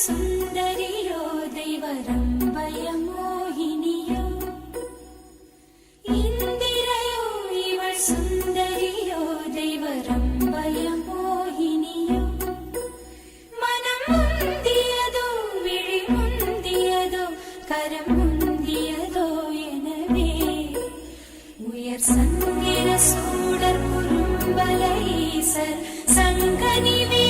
சுந்தரியோ தெய்வரம்பய மோகினியோ இந்திரையோ இவள் சுந்தரியோ தெய்வரம்பய மோகினியோ மனம் முந்தியதோ விழி முந்தியதோ கரம் முந்தியதோ எனவே உயர் சங்கிர சூடர் குறும்பல ஈசர் சங்கனிவே